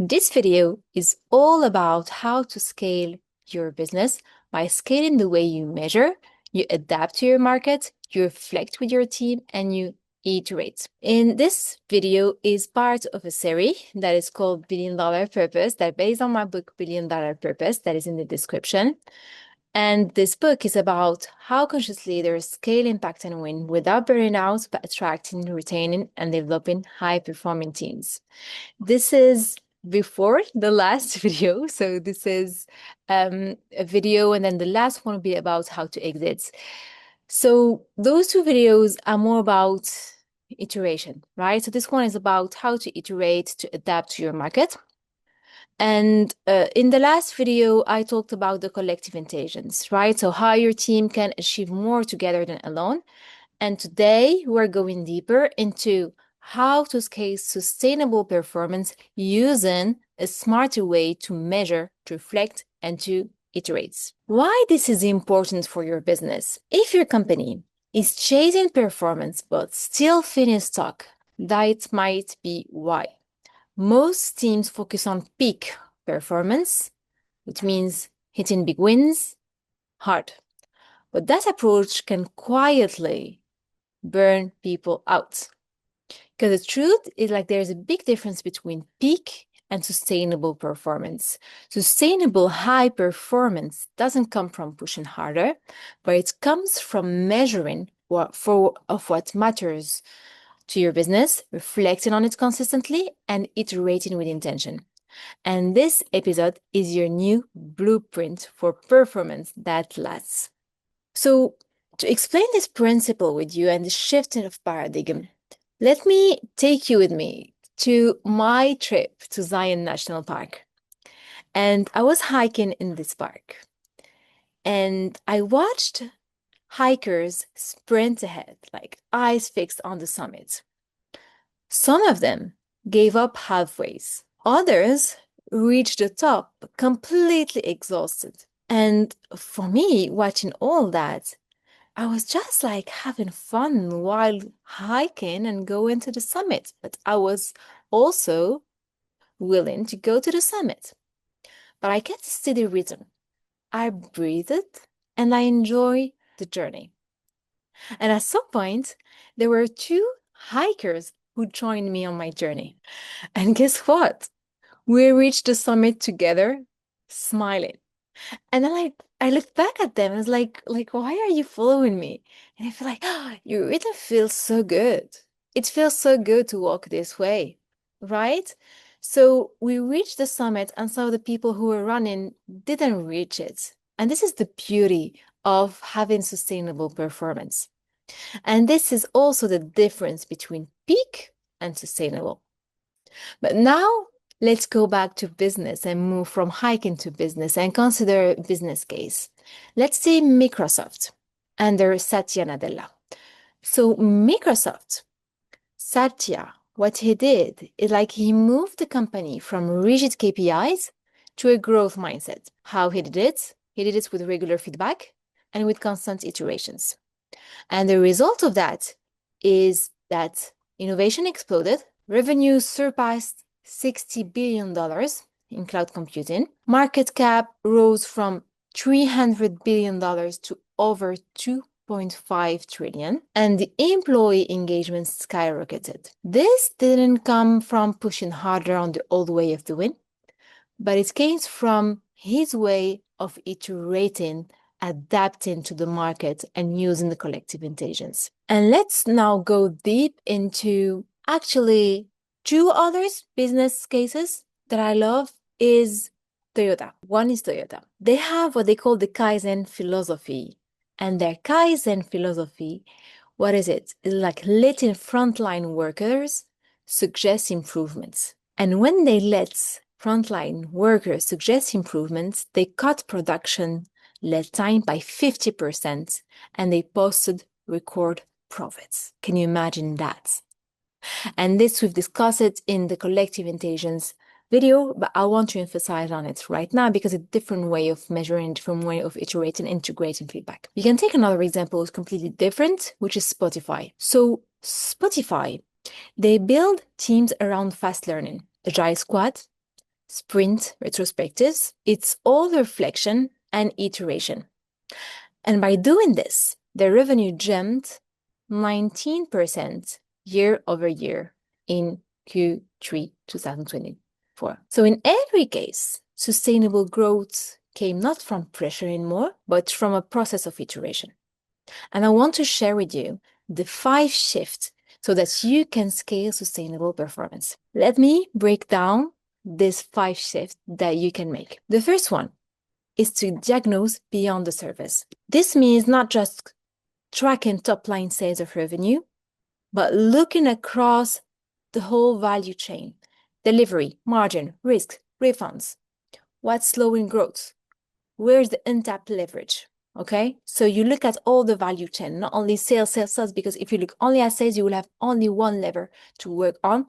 This video is all about how to scale your business by scaling the way you measure, you adapt to your market, you reflect with your team, and you iterate. In this video is part of a series that is called Billion Dollar Purpose, that based on my book Billion Dollar Purpose, that is in the description. And this book is about how conscious leaders scale impact and win without burning out, but attracting, retaining, and developing high-performing teams. This is before the last video. So this is a video, and then the last one will be about how to exit. So those two videos are more about iteration, right? So this one is about how to iterate to adapt to your market. And in the last video, I talked about the collective intelligence, right? So how your team can achieve more together than alone. And today we're going deeper into how to scale sustainable performance using a smarter way to measure, to reflect, and to iterate. Why this is important for your business? If your company is chasing performance but still feeling stuck, that might be why. Most teams focus on peak performance, which means hitting big wins hard. But that approach can quietly burn people out. Because the truth is, there's a big difference between peak and sustainable performance. Sustainable high performance doesn't come from pushing harder, but it comes from measuring what matters to your business, reflecting on it consistently, and iterating with intention. And this episode is your new blueprint for performance that lasts. So, to explain this principle with you and the shift of paradigm, let me take you with me to my trip to Zion National Park. And I was hiking in this park, and I watched hikers sprint ahead, like eyes fixed on the summit. Some of them gave up halfway. Others reached the top completely exhausted. And for me, watching all that, I was just like having fun while hiking and going to the summit. But I was also willing to go to the summit. But I kept a steady rhythm. I breathed and I enjoyed the journey. And at some point, there were two hikers who joined me on my journey. And guess what? We reached the summit together, smiling. And then I looked back at them and was like, why are you following me? And I feel like, oh, you really feel so good. It feels so good to walk this way, right? So we reached the summit, and some of the people who were running didn't reach it. And this is the beauty of having sustainable performance. And this is also the difference between peak and sustainable. But now let's go back to business and move from hiking to business and consider a business case. Let's say Microsoft under Satya Nadella. So Microsoft, Satya, what he did is he moved the company from rigid KPIs to a growth mindset. How he did it? He did it with regular feedback and with constant iterations. And the result of that is that innovation exploded, revenue surpassed $60 billion in cloud computing, market cap rose from $300 billion to over 2.5 trillion, and the employee engagement skyrocketed. This didn't come from pushing harder on the old way of doing, but it came from his way of iterating, adapting to the market, and using the collective intelligence. And let's now go deep into actually two others business cases that I love is Toyota. One is Toyota. They have what they call the Kaizen philosophy. And their Kaizen philosophy, what is it? It's like letting frontline workers suggest improvements. And when they let frontline workers suggest improvements, they cut production lead time by 50% and they posted record profits. Can you imagine that? And this, we've discussed it in the collective intelligence video, but I want to emphasize on it right now because it's a different way of measuring, a different way of iterating, integrating feedback. You can take another example, it's completely different, which is Spotify. So Spotify, they build teams around fast learning, agile squad, sprint retrospectives. It's all reflection and iteration. And by doing this, the revenue jumped 19% year over year in Q3 2024. So in every case, sustainable growth came not from pressure anymore, but from a process of iteration. And I want to share with you the 5 shifts so that you can scale sustainable performance. Let me break down these 5 shifts that you can make. The first one is to diagnose beyond the surface. This means not just tracking top-line sales of revenue, but looking across the whole value chain: delivery, margin, risk, refunds. What's slowing growth? Where's the untapped leverage? Okay, so you look at all the value chain, not only sales, because if you look only at sales, you will have only one lever to work on,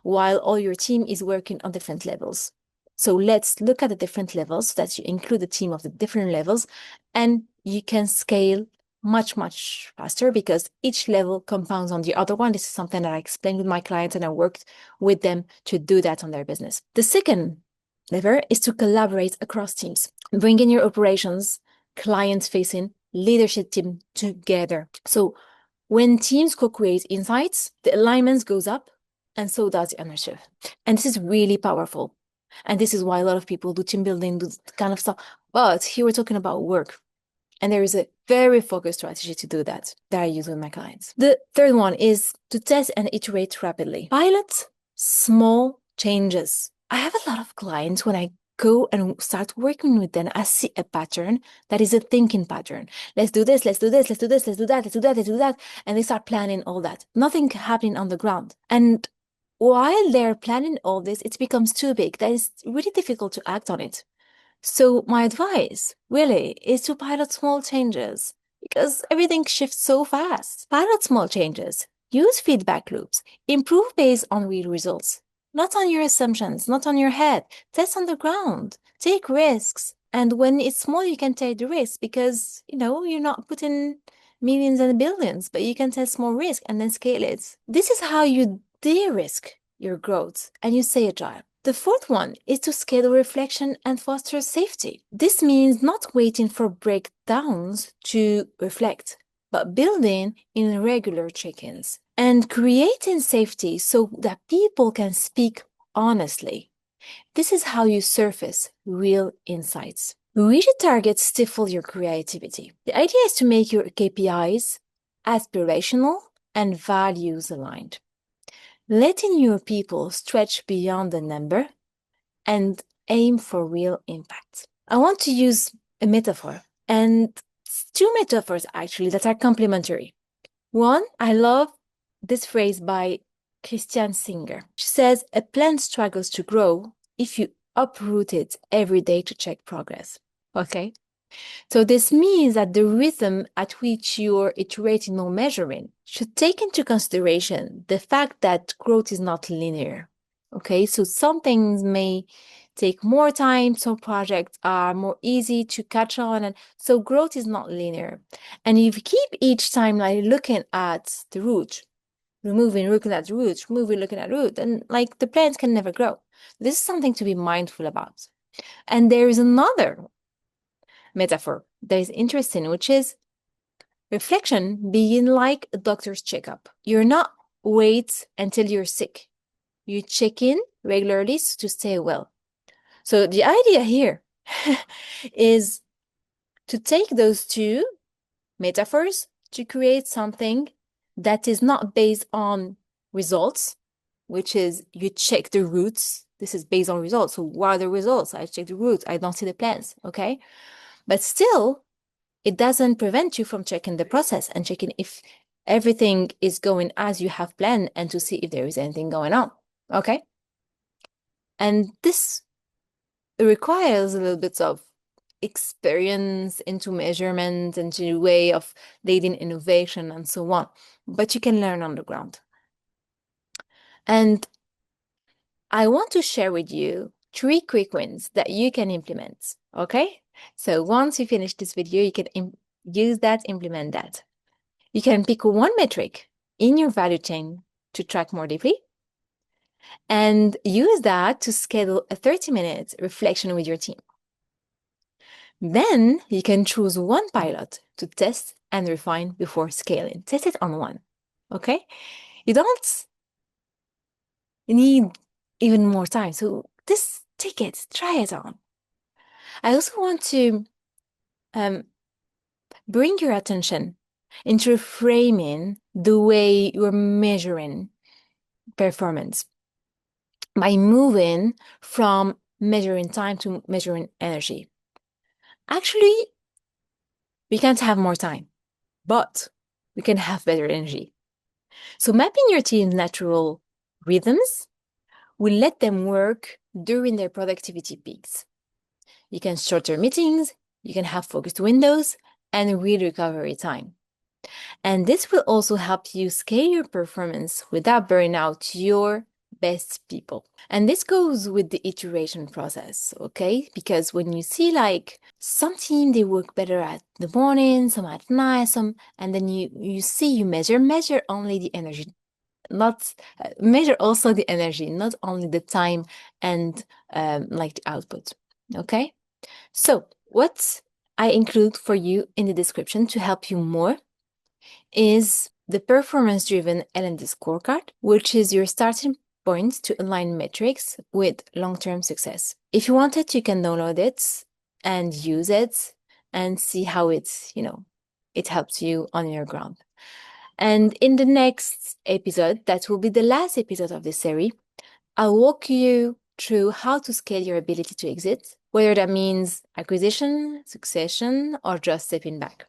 while all your team is working on different levels. So let's look at the different levels so that you include the team of the different levels, and you can scale much, much faster because each level compounds on the other one. This is something that I explained with my clients, and I worked with them to do that on their business. The second lever is to collaborate across teams. Bring in your operations, client-facing, leadership team together. So when teams co-create insights, the alignment goes up, and so does the ownership. And this is really powerful. And this is why a lot of people do team building, do kind of stuff. But here we're talking about work. And there is a very focused strategy to do that I use with my clients. The third one is to test and iterate rapidly. Pilot small changes. I have a lot of clients, when I go and start working with them, I see a pattern that is a thinking pattern. Let's do this, let's do this, let's do this, let's do that, let's do that, let's do that. And they start planning all that. Nothing happening on the ground. And while they're planning all this, it becomes too big. That is really difficult to act on it. So my advice really is to pilot small changes because everything shifts so fast. Pilot small changes, use feedback loops, improve based on real results, not on your assumptions, not on your head. Test on the ground, take risks. And when it's small, you can take the risk because, you're not putting millions and billions, but you can take small risk and then scale it. This is how you de-risk your growth and you stay agile. The fourth one is to scale reflection and foster safety. This means not waiting for breakdowns to reflect, but building in regular check-ins and creating safety so that people can speak honestly. This is how you surface real insights. Rigid targets stifle your creativity. The idea is to make your KPIs aspirational and values aligned, letting your people stretch beyond the number and aim for real impact. I want to use a metaphor, and 2 metaphors actually that are complementary. One, I love this phrase by Christian Singer. She says, a plant struggles to grow if you uproot it every day to check progress. Okay? So this means that the rhythm at which you're iterating or measuring should take into consideration the fact that growth is not linear. Okay, so some things may take more time, some projects are more easy to catch on, and so growth is not linear. And if you keep each time looking at the root, removing, looking at the root, removing, looking at the root, and the plants can never grow. This is something to be mindful about. And there is another metaphor that is interesting, which is reflection being like a doctor's checkup. You're not wait until you're sick. You check in regularly to stay well. So the idea here is to take those 2 metaphors to create something that is not based on results, which is you check the roots. This is based on results. So what are the results? I check the roots. I don't see the plants. Okay. But still, it doesn't prevent you from checking the process and checking if everything is going as you have planned and to see if there is anything going on. Okay. And this requires a little bit of experience into measurement, into way of leading innovation and so on. But you can learn on the ground. And I want to share with you 3 quick wins that you can implement. Okay? So once you finish this video, you can use that, implement that. You can pick one metric in your value chain to track more deeply. and use that to schedule a 30-minute reflection with your team. Then you can choose one pilot to test and refine before scaling. Test it on one, okay? You don't need even more time. So just take it, try it on. I also want to bring your attention into reframing the way you're measuring performance by moving from measuring time to measuring energy. Actually, we can't have more time, but we can have better energy. So mapping your team's natural rhythms will let them work during their productivity peaks. You can shorter meetings, you can have focused windows, and real recovery time. And this will also help you scale your performance without burning out your best people. And this goes with the iteration process, okay? Because when you see like some team, they work better at the morning, some at night, and then you measure only the energy, not measure also the energy, not only the time and like the output, okay? So what I include for you in the description to help you more is the performance-driven L&D scorecard, which is your starting point to align metrics with long-term success. If you want it, you can download it and use it and see how it helps you on your ground. And in the next episode, that will be the last episode of this series, I'll walk you through how to scale your ability to exit, whether that means acquisition, succession, or just stepping back.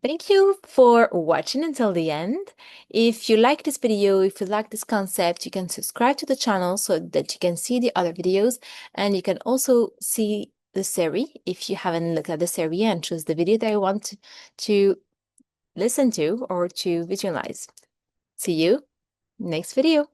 Thank you for watching until the end. If you like this video, if you like this concept, you can subscribe to the channel so that you can see the other videos, and you can also see the series if you haven't looked at the series and choose the video that you want to listen to or to visualize. See you next video.